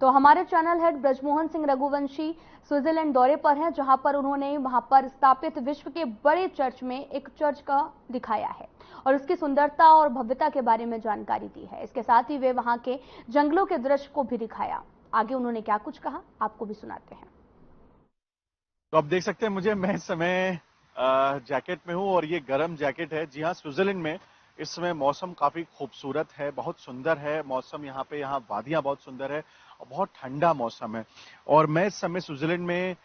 तो हमारे channel head Brajmohan Singh Raghuvanshi Switzerland दौरे पर हैं, जहां पर उन्होंने वहां पर स्थापित विश्व के बड़े चर्च में एक चर्च का दिखाया है और उसकी सुंदरता और भव्यता के बारे में जानकारी दी है। इसके साथ ही वे वहां के जंगलों के दृश्य को भी दिखाया। आगे उन्होंने क्या कुछ कहा, आपको भी सुनाते हैं। तो आप देख सकते हैं मैं इस समय जैकेट में हूं और ये गर्म जैकेट है। जी हाँ, स्विट्जरलैंड में इस समय मौसम काफी खूबसूरत है, बहुत सुंदर है मौसम। यहाँ वादियां बहुत सुंदर है और बहुत ठंडा मौसम है। और मैं इस समय स्विट्जरलैंड में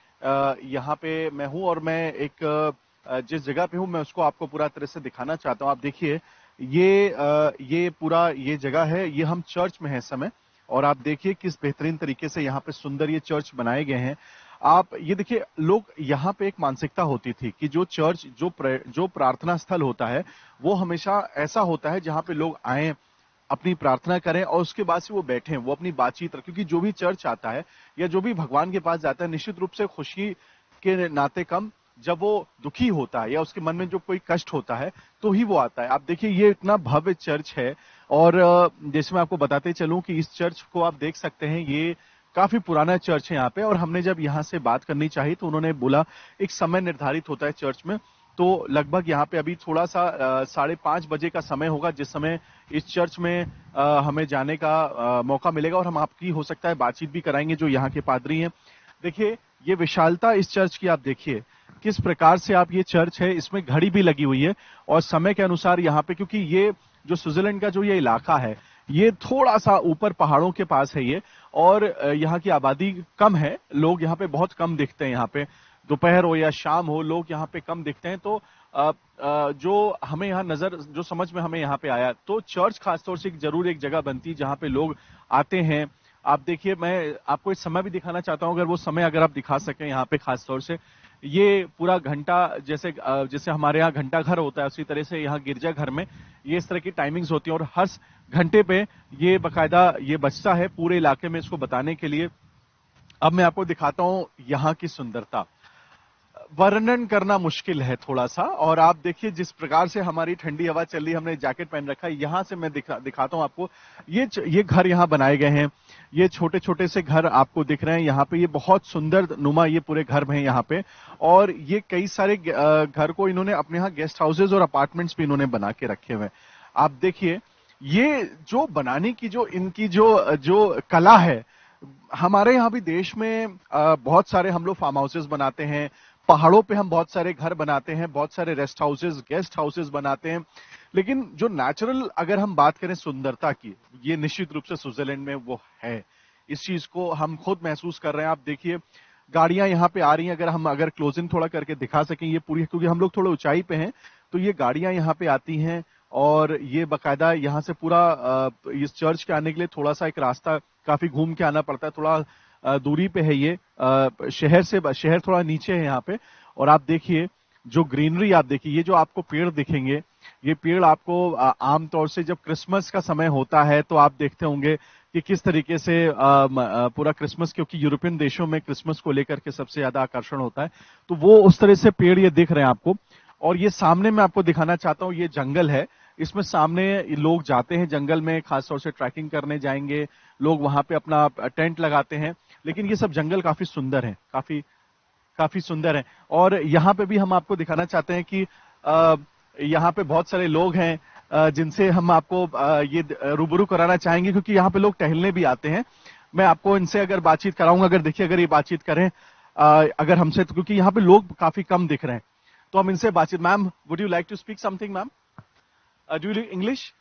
यहाँ पे मैं हूं और मैं जिस जगह पे हूं मैं उसको आपको पूरा तरह से दिखाना चाहता हूं। आप देखिए ये पूरा ये जगह है, ये हम चर्च में है इस समय। और आप देखिए किस बेहतरीन तरीके से यहाँ पे सुंदर ये चर्च बनाए गए हैं। आप ये देखिए, लोग यहाँ पे एक मानसिकता होती थी कि जो चर्च जो प्रार्थना स्थल होता है वो हमेशा ऐसा होता है जहां पे लोग आए, अपनी प्रार्थना करें और उसके बाद से वो बैठें, वो अपनी बातचीत। क्योंकि जो भी चर्च आता है या जो भी भगवान के पास जाता है, निश्चित रूप से खुशी के नाते कम, जब वो दुखी होता है या उसके मन में जो कोई कष्ट होता है तो ही वो आता है। आप देखिए ये इतना भव्य चर्च है। और जैसे मैं आपको बताते चलूं कि इस चर्च को आप देख सकते हैं, ये काफी पुराना चर्च है यहाँ पे। और हमने जब यहाँ से बात करनी चाहिए तो उन्होंने बोला एक समय निर्धारित होता है चर्च में, तो लगभग यहाँ पे अभी थोड़ा सा 5:30 बजे का समय होगा, जिस समय इस चर्च में हमें जाने का मौका मिलेगा और हम आपकी हो सकता है बातचीत भी कराएंगे जो यहाँ के पादरी हैं। देखिए ये विशालता इस चर्च की, आप देखिए किस प्रकार से आप ये चर्च है, इसमें घड़ी भी लगी हुई है और समय के अनुसार यहाँ पे, क्योंकि ये जो स्विट्जरलैंड का जो ये इलाका है ये थोड़ा सा ऊपर पहाड़ों के पास है ये। और यहाँ की आबादी कम है, लोग यहाँ पे बहुत कम दिखते हैं। यहाँ पे दोपहर हो या शाम हो लोग यहाँ पे कम दिखते हैं। तो जो हमें यहाँ जो समझ में हमें यहाँ पे आया, तो चर्च खासतौर से जरूर एक जगह बनती है जहाँ पे लोग आते हैं। आप देखिए, मैं आपको इस समय भी दिखाना चाहता हूं, अगर वो समय अगर आप दिखा सकें यहाँ पे खासतौर से। ये पूरा घंटा जैसे हमारे यहाँ घंटा घर होता है, उसी तरह से यहाँ गिरजा घर में ये इस तरह की टाइमिंग्स होती है और हर घंटे पे ये बकायदा ये बजता है पूरे इलाके में, इसको बताने के लिए। अब मैं आपको दिखाता हूं यहाँ की सुंदरता, वर्णन करना मुश्किल है थोड़ा सा। और आप देखिए जिस प्रकार से हमारी ठंडी हवा चल रही है, हमने जैकेट पहन रखा है। यहां से मैं दिखाता हूं आपको, ये घर यहाँ बनाए गए हैं, ये छोटे छोटे से घर आपको दिख रहे हैं यहाँ पे। ये बहुत सुंदर नुमा ये पूरे घर हैं यहाँ पे। और ये कई सारे घर को इन्होंने अपने यहाँ गेस्ट हाउसेज और अपार्टमेंट्स भी इन्होंने बना के रखे हुए हैं। आप देखिए ये जो बनाने की जो इनकी जो जो कला है, हमारे यहाँ भी देश में बहुत सारे हम लोग फार्म हाउसेस बनाते हैं, पहाड़ों पे हम बहुत सारे घर बनाते हैं, बहुत सारे रेस्ट हाउसेस गेस्ट हाउसेस बनाते हैं। लेकिन जो नेचुरल अगर हम बात करें सुंदरता की, ये निश्चित रूप से स्विट्जरलैंड में वो है। इस चीज को हम खुद महसूस कर रहे हैं। आप देखिए गाड़ियां यहाँ पे आ रही हैं, अगर क्लोजिंग थोड़ा करके दिखा सकें ये पूरी, क्योंकि हम लोग थोड़ा ऊंचाई पे हैं, तो ये गाड़ियां यहाँ पे आती हैं। और ये बकायदा यहाँ से पूरा इस चर्च के आने के लिए थोड़ा सा एक रास्ता काफी घूम के आना पड़ता है, थोड़ा दूरी पे है ये। शहर थोड़ा नीचे है यहाँ पे। और आप देखिए जो ग्रीनरी, आप देखिए ये जो आपको पेड़ दिखेंगे, ये पेड़ आपको आमतौर से जब क्रिसमस का समय होता है तो आप देखते होंगे कि किस तरीके से पूरा क्रिसमस, क्योंकि यूरोपियन देशों में क्रिसमस को लेकर के सबसे ज्यादा आकर्षण होता है, तो वो उस तरह से पेड़ ये दिख रहे हैं आपको। और ये सामने मैं आपको दिखाना चाहता हूं, ये जंगल है, इसमें सामने लोग जाते हैं जंगल में, खासतौर से ट्रैकिंग करने जाएंगे लोग, वहां पे अपना टेंट लगाते हैं। लेकिन ये सब जंगल काफी सुंदर है, काफी काफी सुंदर है। और यहाँ पे भी हम आपको दिखाना चाहते हैं कि यहाँ पे बहुत सारे लोग हैं जिनसे हम आपको ये रूबरू कराना चाहेंगे, क्योंकि यहाँ पे लोग टहलने भी आते हैं। मैं आपको इनसे अगर बातचीत कराऊंगा, अगर देखिए अगर ये बातचीत करें अगर हमसे, तो क्योंकि यहाँ पे लोग काफी कम दिख रहे हैं, तो हम इनसे बातचीत। Ma'am, would you like to speak something ma'am? Do you English?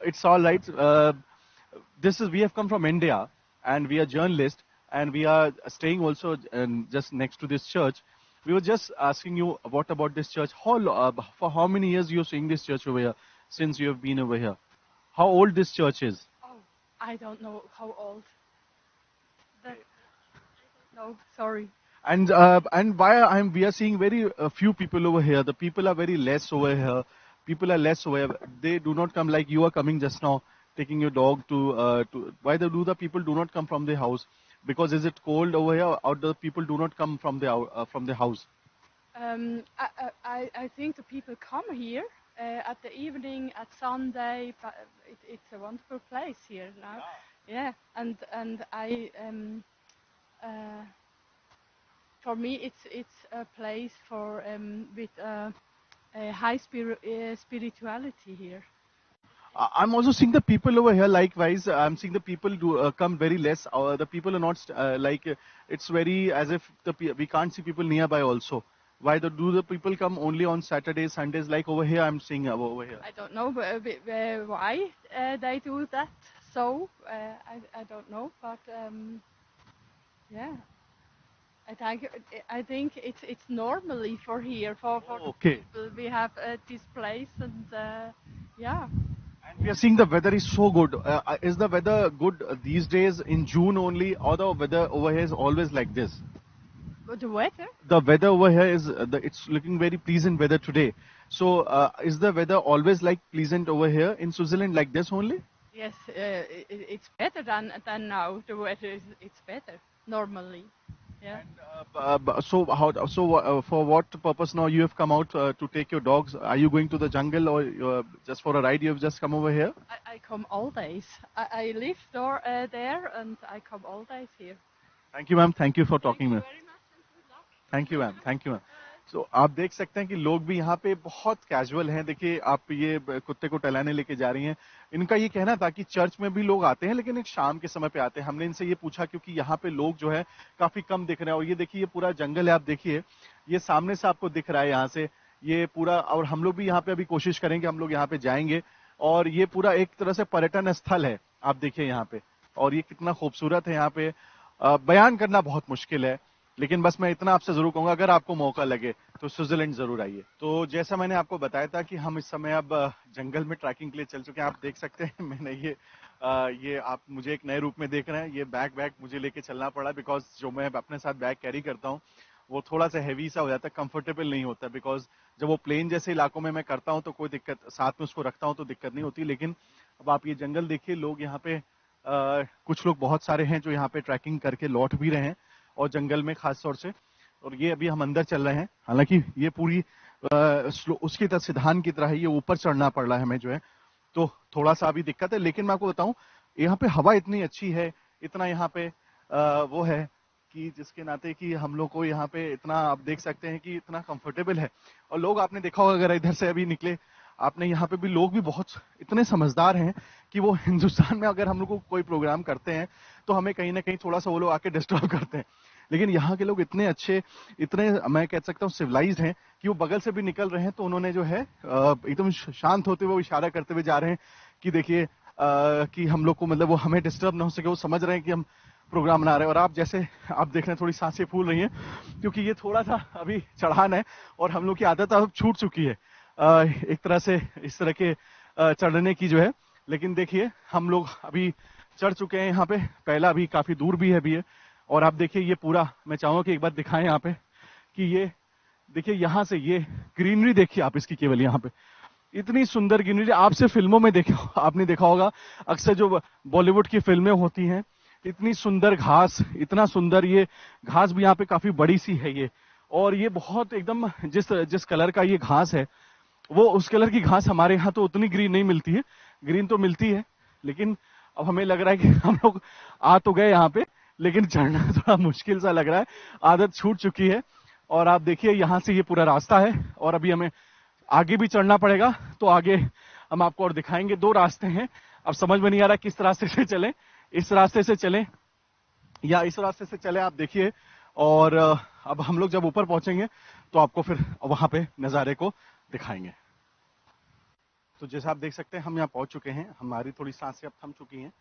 It's all right. We have come from India, and we are journalists, and we are staying also just next to this church. We were just asking you what about this church? For how many years you're seeing this church over here? Since you have been over here, how old this church is? Oh, I don't know how old. That, no, sorry. And why we are seeing very few people over here. The people are very less over here. People are less over here. They do not come like you are coming just now, taking your dog to. Why do the people do not come from their house? Because is it cold over here, or the people do not come from their house? I think the people come here at the evening, at Sunday. But it's a wonderful place here now. Yeah, and I uh, for me it's a place for with a high spirituality here. I'm also seeing the people over here. Likewise, I'm seeing the people do come very less. The people are not it's very as if we can't see people nearby. Also, why do the people come only on Saturdays, Sundays? Like over here, I'm seeing over here. I don't know why they do that. So I don't know, but yeah. I think it's normally for here for the Okay. people we have this place and yeah. And we are seeing the weather is so good. Is the weather good these days in June only, or the weather over here is always like this? But the weather? The weather over here is it's looking very pleasant weather today. So is the weather always like pleasant over here in Switzerland like this only? Yes, it's better than now. The weather it's better normally. Yeah. So for what purpose now you have come out to take your dogs? Are you going to the jungle or just for a ride? You have just come over here. I come all days. I live there and I come all days here. Thank you, ma'am. Thank you for talking, ma'am. Very much and good luck. Thank you ma'am, thank you ma'am. So आप देख सकते हैं कि लोग भी यहाँ पे बहुत कैजुअल हैं. देखिए आप ये कुत्ते को टहलाने लेके जा रही हैं. इनका ये कहना था कि चर्च में भी लोग आते हैं लेकिन एक शाम के समय पे आते हैं. हमने इनसे ये पूछा क्योंकि यहाँ पे लोग जो है काफी कम दिख रहे हैं. और ये देखिए ये पूरा जंगल है. आप देखिए ये सामने से आपको दिख रहा है यहाँ से ये पूरा. और हम लोग भी यहाँ पे अभी कोशिश करेंगे, हम लोग यहाँ पे जाएंगे. और ये पूरा एक तरह से पर्यटन स्थल है. आप देखिए यहाँ पे और ये कितना खूबसूरत है. यहाँ पे बयान करना बहुत मुश्किल है. लेकिन बस मैं इतना आपसे जरूर कहूंगा अगर आपको मौका लगे तो स्विट्जरलैंड जरूर आइए. तो जैसा मैंने आपको बताया था कि हम इस समय अब जंगल में ट्रैकिंग के लिए चल चुके हैं. आप देख सकते हैं मैंने ये आप मुझे एक नए रूप में देख रहे हैं. ये बैग मुझे लेके चलना पड़ा बिकॉज जो मैं अपने साथ बैग कैरी करता हूँ वो थोड़ा सा हैवी सा हो जाता है, कंफर्टेबल नहीं होता. बिकॉज जब वो प्लेन जैसे इलाकों में मैं करता हूँ तो कोई दिक्कत, साथ में उसको रखता हूँ तो दिक्कत नहीं होती. लेकिन अब आप ये जंगल देखिए, लोग यहाँ पे कुछ लोग बहुत सारे हैं जो यहाँ पे ट्रैकिंग करके लौट भी रहे हैं और जंगल में खास तौर से. और ये अभी हम अंदर चल रहे हैं. हालांकि ये पूरी उसकी तरह सिद्धांत की तरह है, ये ऊपर चढ़ना पड़ रहा है हमें जो है, तो थोड़ा सा अभी दिक्कत है. लेकिन मैं आपको बताऊं यहाँ पे हवा इतनी अच्छी है, इतना यहाँ पे वो है कि जिसके नाते कि हम लोग को यहाँ पे इतना आप देख सकते हैं कि इतना कंफर्टेबल है. और लोग आपने देखा होगा अगर इधर से अभी निकले आपने, यहाँ पे भी लोग भी बहुत इतने समझदार हैं कि वो हिंदुस्तान में अगर हम लोग को कोई प्रोग्राम करते हैं तो हमें कहीं ना कहीं थोड़ा सा वो लोग आके डिस्टर्ब करते हैं. लेकिन यहाँ के लोग इतने अच्छे, इतने मैं कह सकता हूँ सिविलाइज्ड हैं कि वो बगल से भी निकल रहे हैं तो उन्होंने जो है एकदम शांत होते हुए इशारा करते हुए जा रहे हैं कि देखिए कि हम लोग को मतलब वो हमें डिस्टर्ब ना हो सके. वो समझ रहे हैं कि हम प्रोग्राम बना रहे हैं. और आप जैसे आप देख रहे हैं थोड़ी सांसें फूल रही हैं क्योंकि ये थोड़ा सा अभी चढ़ान है और हम लोग की आदत अब छूट चुकी है एक तरह से इस तरह के चढ़ने की जो है. लेकिन देखिए हम लोग अभी चढ़ चुके हैं यहाँ पे. पहला अभी काफी दूर भी है. और आप देखिए ये पूरा, मैं चाहूंगा कि एक बार दिखाएं यहाँ पे कि ये देखिए यहाँ से ये ग्रीनरी देखिए आप इसकी. केवल यहाँ पे इतनी सुंदर ग्रीनरी आपसे फिल्मों में आपने देखा होगा. अक्सर जो बॉलीवुड की फिल्में होती हैं, इतनी सुंदर घास, इतना सुंदर ये घास भी यहाँ पे काफी बड़ी सी है ये. और ये बहुत एकदम जिस कलर का ये घास है वो उस कलर की घास हमारे यहाँ तो उतनी ग्रीन नहीं मिलती है. ग्रीन तो मिलती है लेकिन अब हमें लग रहा है कि हम लोग आ तो गए यहाँ पे लेकिन चढ़ना थोड़ा मुश्किल सा लग रहा है. आदत छूट चुकी है. और आप देखिए यहाँ से ये पूरा रास्ता है और अभी हमें आगे भी चढ़ना पड़ेगा. तो आगे हम आपको और दिखाएंगे. 2 रास्ते हैं. अब समझ में नहीं आ रहा किस रास्ते से चलें, इस रास्ते से चलें या इस रास्ते से चलें. आप देखिए. और अब हम लोग जब ऊपर पहुंचेंगे तो आपको फिर वहां पे नजारे को दिखाएंगे. तो जैसे आप देख सकते हैं हम यहाँ पहुंच चुके हैं. हमारी थोड़ी सांसें अब थम चुकी हैं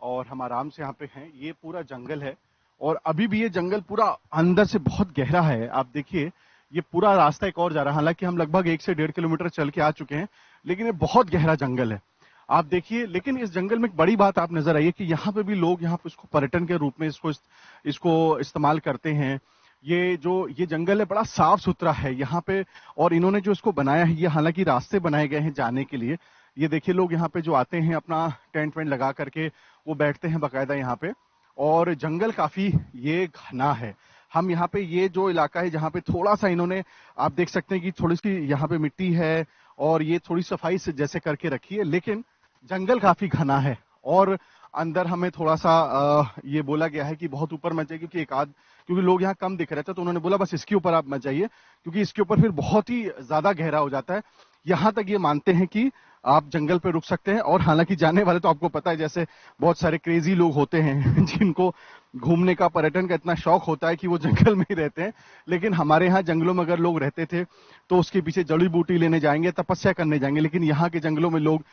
और हम आराम से यहाँ पे हैं. ये पूरा जंगल है और अभी भी ये जंगल पूरा अंदर से बहुत गहरा है. आप देखिए ये पूरा रास्ता एक और जा रहा है. हालांकि हम लगभग 1 से 1.5 किलोमीटर चल के आ चुके हैं लेकिन ये बहुत गहरा जंगल है. आप देखिए. लेकिन इस जंगल में एक बड़ी बात आप नजर आई है कि यहाँ पे भी लोग यहाँ पे इसको पर्यटन के रूप में इसको इस्तेमाल करते हैं. ये जंगल है बड़ा साफ सुथरा है यहाँ पे. और इन्होंने जो इसको बनाया है, ये हालांकि रास्ते बनाए गए हैं जाने के लिए. ये देखिए लोग यहाँ पे जो आते हैं अपना टेंट वेंट लगा करके वो बैठते हैं बाकायदा यहाँ पे. और जंगल काफी ये घना है. हम यहाँ पे ये जो इलाका है जहाँ पे थोड़ा सा इन्होंने आप देख सकते हैं कि थोड़ी सी यहाँ पे मिट्टी है और ये थोड़ी सफाई से जैसे करके रखी है. लेकिन जंगल काफी घना है और अंदर हमें थोड़ा सा ये बोला गया है कि बहुत ऊपर मत जाइए, क्योंकि लोग यहाँ कम दिख रहे थे, तो उन्होंने बोला बस इसके ऊपर आप मत जाइए, क्योंकि इसके ऊपर फिर बहुत ही ज्यादा गहरा हो जाता है। यहां तक ये मानते हैं कि आप जंगल पे रुक सकते हैं, और हालांकि जाने वाले तो आपको पता है, जैसे बहुत सारे क्रेजी लोग होते हैं जिनको घूमने का, पर्यटन का इतना शौक होता है कि वो जंगल में ही रहते हैं। लेकिन हमारे यहाँ जंगलों में अगर लोग रहते थे तो उसके पीछे जड़ी बूटी लेने जाएंगे, तपस्या करने जाएंगे, लेकिन यहाँ के जंगलों में लोग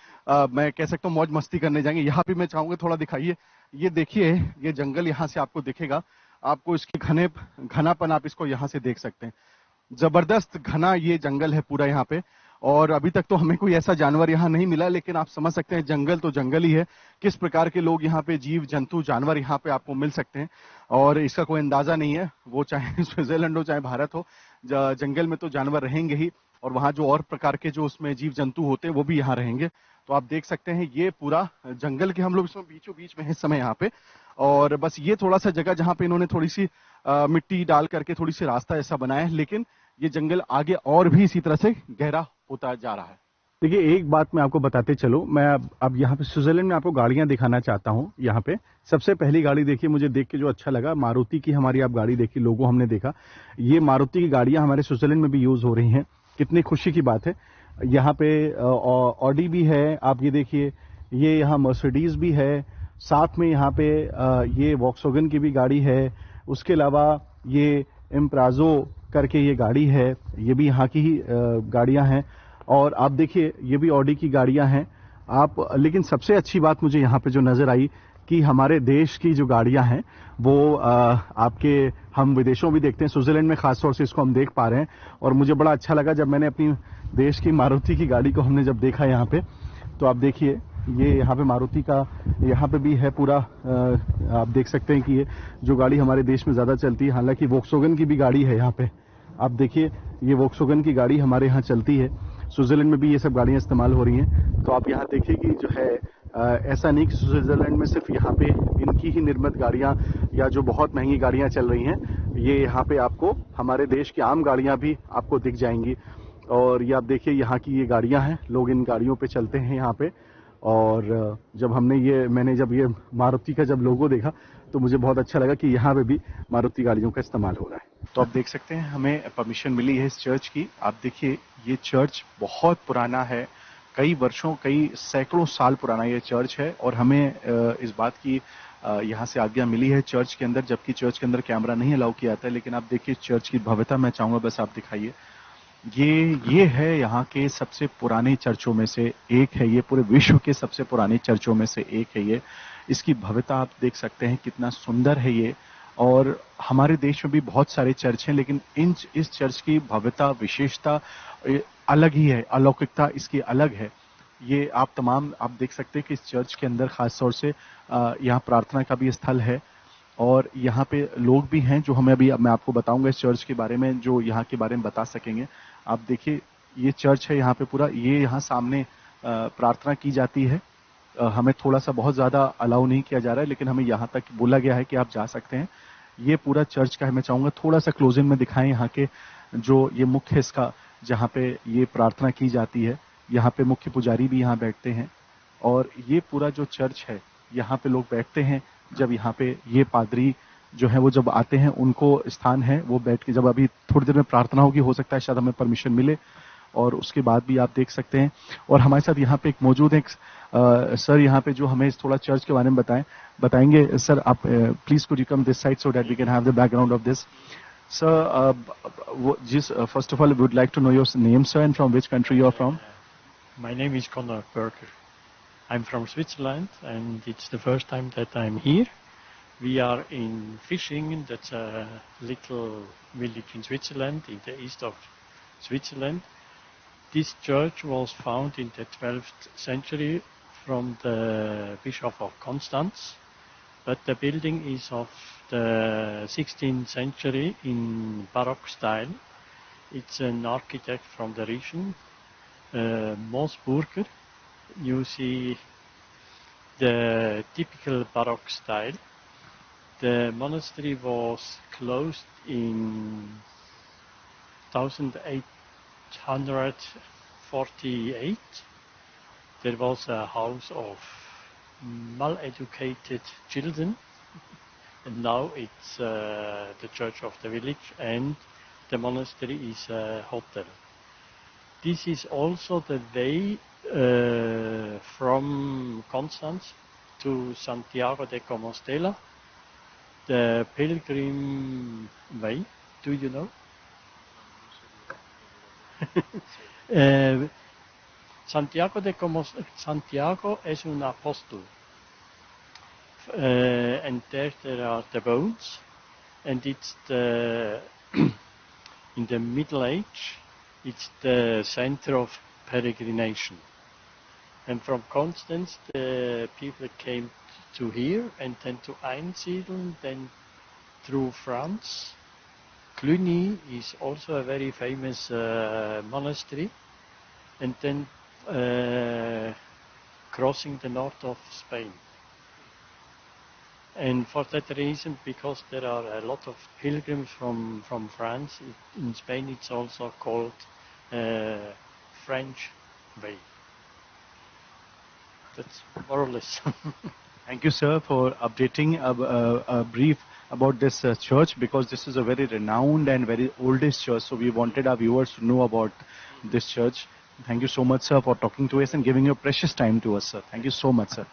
मैं कह सकता हूँ मौज मस्ती करने जाएंगे। यहाँ भी मैं चाहूंगा थोड़ा दिखाइए, ये देखिए, ये जंगल यहाँ से आपको दिखेगा, आपको इसकी घनापन आप इसको यहाँ से देख सकते हैं। जबरदस्त घना ये जंगल है पूरा यहाँ पे, और अभी तक तो हमें कोई ऐसा जानवर यहाँ नहीं मिला, लेकिन आप समझ सकते हैं जंगल तो जंगल ही है, किस प्रकार के लोग यहाँ पे, जीव जंतु जानवर यहाँ पे आपको मिल सकते हैं, और इसका कोई अंदाजा नहीं है, वो चाहे स्विट्जरलैंड हो चाहे भारत हो, जंगल में तो जानवर रहेंगे ही, और वहां जो और प्रकार के जो उसमें जीव जंतु होते हैं वो भी यहाँ रहेंगे। तो आप देख सकते हैं ये पूरा जंगल के हम लोग इसमें बीचों बीच में है इस समय यहाँ पे, और बस ये थोड़ा सा जगह जहाँ पे इन्होंने थोड़ी सी मिट्टी डाल करके थोड़ी सी रास्ता ऐसा बनाया है, लेकिन ये जंगल आगे और भी इसी तरह से गहरा होता जा रहा है। देखिए, एक बात मैं आपको बताते चलो, मैं अब यहाँ पे स्विट्जरलैंड में आपको गाड़ियां दिखाना चाहता हूँ। यहाँ पे सबसे पहली गाड़ी देखिए, मुझे देख के जो अच्छा लगा, मारुति की हमारी आप गाड़ी देखिए, लोगो हमने देखा, ये मारुति की गाड़ियां हमारे स्विट्जरलैंड में भी यूज हो रही हैं, कितनी खुशी की बात है। यहाँ पे ऑडी भी है, आप ये देखिए, ये यहाँ मर्सिडीज भी है, साथ में यहाँ पे ये वॉक्सवैगन की भी गाड़ी है, उसके अलावा ये इम्प्राजो करके ये गाड़ी है, ये भी यहाँ की ही गाड़ियां हैं, और आप देखिए ये भी ऑडी की गाड़ियां हैं आप। लेकिन सबसे अच्छी बात मुझे यहाँ पे जो नजर आई कि हमारे देश की जो गाड़ियां हैं वो आपके, हम विदेशों भी देखते हैं, स्विट्जरलैंड में खासतौर से इसको हम देख पा रहे हैं, और मुझे बड़ा अच्छा लगा जब मैंने अपनी देश की मारुति की गाड़ी को हमने जब देखा यहाँ पे। तो आप देखिए, ये यहाँ पे मारुति का यहाँ पे भी है पूरा, आप देख सकते हैं कि ये जो गाड़ी हमारे देश में ज्यादा चलती है, हालांकि वॉक्सवैगन की भी गाड़ी है यहाँ पे, आप देखिए, ये वॉक्सवैगन की गाड़ी हमारे यहाँ चलती है, स्विट्जरलैंड में भी ये सब गाड़ियां इस्तेमाल हो रही हैं। तो आप यहाँ देखिए कि जो है ऐसा नहीं कि स्विट्जरलैंड में सिर्फ यहाँ पे इनकी ही निर्मित गाड़ियां या जो बहुत महंगी गाड़ियां चल रही हैं, ये यहाँ पे आपको हमारे देश की आम गाड़ियां भी आपको दिख जाएंगी। और ये आप देखिए, यहाँ की ये गाड़ियां हैं, लोग इन गाड़ियों पे चलते हैं यहाँ पे। और जब मैंने जब ये मारुति का जब लोगो देखा तो मुझे बहुत अच्छा लगा कि यहाँ पे भी मारुति गाड़ियों का इस्तेमाल हो रहा है। तो आप देख सकते हैं, हमें परमिशन मिली है इस चर्च की। आप देखिए, ये चर्च बहुत पुराना है, कई वर्षों, कई सैकड़ों साल पुराना ये चर्च है, और हमें इस बात की यहाँ से आज्ञा मिली है चर्च के अंदर, जबकि चर्च के अंदर कैमरा नहीं अलाउ किया जाता है। लेकिन आप देखिए चर्च की भव्यता, मैं चाहूंगा बस आप दिखाइए, ये है यहाँ के सबसे पुराने चर्चों में से एक है, ये पूरे विश्व के सबसे पुराने चर्चों में से एक है ये। इसकी भव्यता आप देख सकते हैं, कितना सुंदर है ये। और हमारे देश में भी बहुत सारे चर्च हैं, लेकिन इस चर्च की भव्यता, विशेषता अलग ही है, अलौकिकता इसकी अलग है। ये आप देख सकते हैं कि इस चर्च के अंदर खास तौर से यहाँ प्रार्थना का भी स्थल है, और यहाँ पे लोग भी हैं जो हमें मैं आपको बताऊंगा इस चर्च के बारे में, जो यहाँ के बारे में बता सकेंगे। आप देखिए, ये चर्च है यहाँ पे पूरा, ये यहाँ सामने प्रार्थना की जाती है। हमें थोड़ा सा बहुत ज्यादा अलाउ नहीं किया जा रहा है, लेकिन हमें यहाँ तक बोला गया है कि आप जा सकते हैं। ये पूरा चर्च का है, मैं चाहूंगा थोड़ा सा क्लोजिंग में दिखाएं यहाँ के जो ये मुख्य इसका, जहाँ पे ये प्रार्थना की जाती है, यहाँ पे मुख्य पुजारी भी यहाँ बैठते हैं, और ये पूरा जो चर्च है यहाँ पे लोग बैठते हैं। जब यहाँ पे ये पादरी जो है वो जब आते हैं, उनको स्थान है, वो बैठ के, जब अभी थोड़ी देर में प्रार्थना होगी, हो सकता है शायद हमें परमिशन मिले, और उसके बाद भी आप देख सकते हैं। और हमारे साथ यहाँ पे एक मौजूद है सर, यहाँ पे जो हमें थोड़ा चर्च के बारे में बताएंगे। सर, आप please could you come this side so that we can have the background of this. Sir, first of all would like to know your name sir, and from which country you are from? My name is Conor Berger. I'm from Switzerland, and it's the first time that I'm here. We are in Fishingen, that's a little village in Switzerland, in the east of Switzerland. This church was found in the 12th century from the Bishop of Constance, but the building is of the 16th century in Baroque style. It's an architect from the region, Moosburger. You see the typical Baroque style. The monastery was closed in 1848. There was a house of mal-educated children. And now it's the church of the village, and the monastery is a hotel. This is also the way from Constance to Santiago de Compostela, the pilgrim way. Do you know? Santiago is un apostle. And there are the bones, and it's the in the Middle Age, it's the center of peregrination. And from Constance, the people came to here, and then to Einsiedeln, then through France. Cluny is also a very famous monastery, and then crossing the north of Spain. And for that reason, because there are a lot of pilgrims from France, in Spain it's also called French Way. That's more or less. Thank you, sir, for updating a brief about this church, because this is a very renowned and very oldest church. So we wanted our viewers to know about this church. Thank you so much, sir, for talking to us and giving your precious time to us, sir. Thank you so much, sir.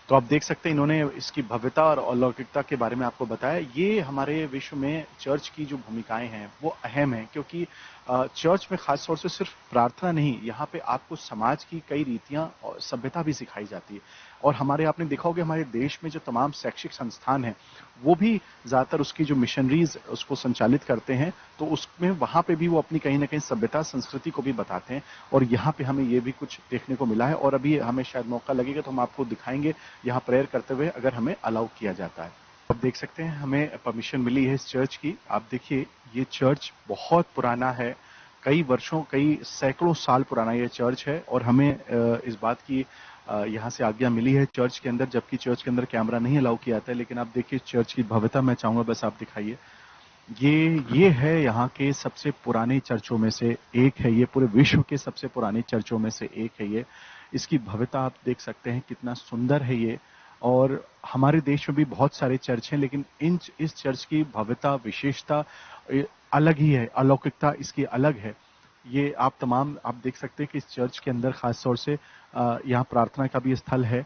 तो आप देख सकते हैं इन्होंने इसकी भव्यता और अलौकिकता के बारे में आपको बताया। ये हमारे विश्व में चर्च की जो भूमिकाएं हैं वो अहम है, क्योंकि चर्च में खास तौर से सिर्फ प्रार्थना नहीं, यहाँ पे आपको समाज की कई रीतियां और सभ्यता भी सिखाई जाती है। और हमारे आपने देखा होगा हमारे देश में जो तमाम शैक्षिक संस्थान हैं वो भी ज़्यादातर उसकी जो मिशनरीज उसको संचालित करते हैं, तो उसमें वहाँ पे भी वो अपनी कहीं ना कहीं सभ्यता संस्कृति को भी बताते हैं। और यहाँ पे हमें ये भी कुछ देखने को मिला है, और अभी हमें शायद मौका लगेगा तो हम आपको दिखाएंगे यहाँ प्रेयर करते हुए, अगर हमें अलाउ किया जाता है। आप देख सकते हैं हमें परमिशन मिली है इस चर्च की। आप देखिए ये चर्च बहुत पुराना है, कई वर्षों कई सैकड़ों साल पुराना ये चर्च है, और हमें इस बात की यहाँ से आज्ञा मिली है चर्च के अंदर, जबकि चर्च के अंदर कैमरा नहीं अलाउ किया जाता है। लेकिन आप देखिए चर्च की भव्यता मैं चाहूंगा बस आप दिखाइए। ये है यहाँ के सबसे पुराने चर्चों में से एक है, ये पूरे विश्व के सबसे पुराने चर्चों में से एक है ये। इसकी भव्यता आप देख सकते हैं कितना सुंदर है ये। और हमारे देश में भी बहुत सारे चर्च हैं, लेकिन इस चर्च की भव्यता विशेषता अलग ही है, अलौकिकता इसकी अलग है। ये आप देख सकते हैं कि इस चर्च के अंदर खास तौर से यहाँ प्रार्थना का भी स्थल है,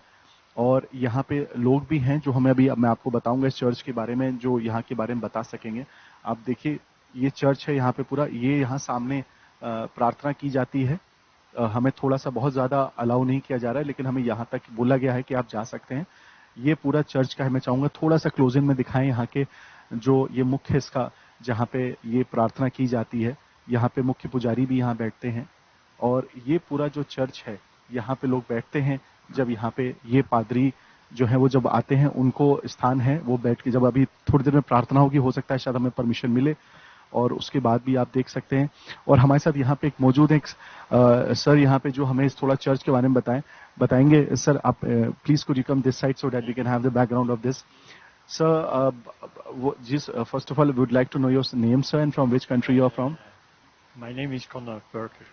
और यहाँ पे लोग भी हैं जो मैं आपको बताऊंगा इस चर्च के बारे में, जो यहाँ के बारे में बता सकेंगे। आप देखिए ये चर्च है यहाँ पे पूरा, ये यहाँ सामने प्रार्थना की जाती है। हमें थोड़ा सा बहुत ज्यादा अलाउ नहीं किया जा रहा है, लेकिन हमें यहाँ तक बोला गया है कि आप जा सकते हैं। ये पूरा चर्च का है, मैं चाहूंगा थोड़ा सा क्लोजिंग में दिखाएं यहाँ के जो ये मुख्य इसका जहाँ पे ये प्रार्थना की जाती है। यहाँ पे मुख्य पुजारी भी यहाँ बैठते हैं, और ये पूरा जो चर्च है यहाँ पे लोग बैठते हैं। जब यहाँ पे ये पादरी जो है वो जब आते हैं, उनको स्थान है वो बैठ के, जब अभी थोड़ी देर में प्रार्थना होगी, हो सकता है शायद हमें परमिशन मिले, और उसके बाद भी आप देख सकते हैं। और हमारे साथ यहाँ पे एक मौजूद है सर, यहाँ पे जो हमें थोड़ा चर्च के बारे में बताएंगे। सर आप please could you come this side so that we can have the background of this. Sir first of all would like to know your name sir, and from which country you are from? My name is Conor Berger.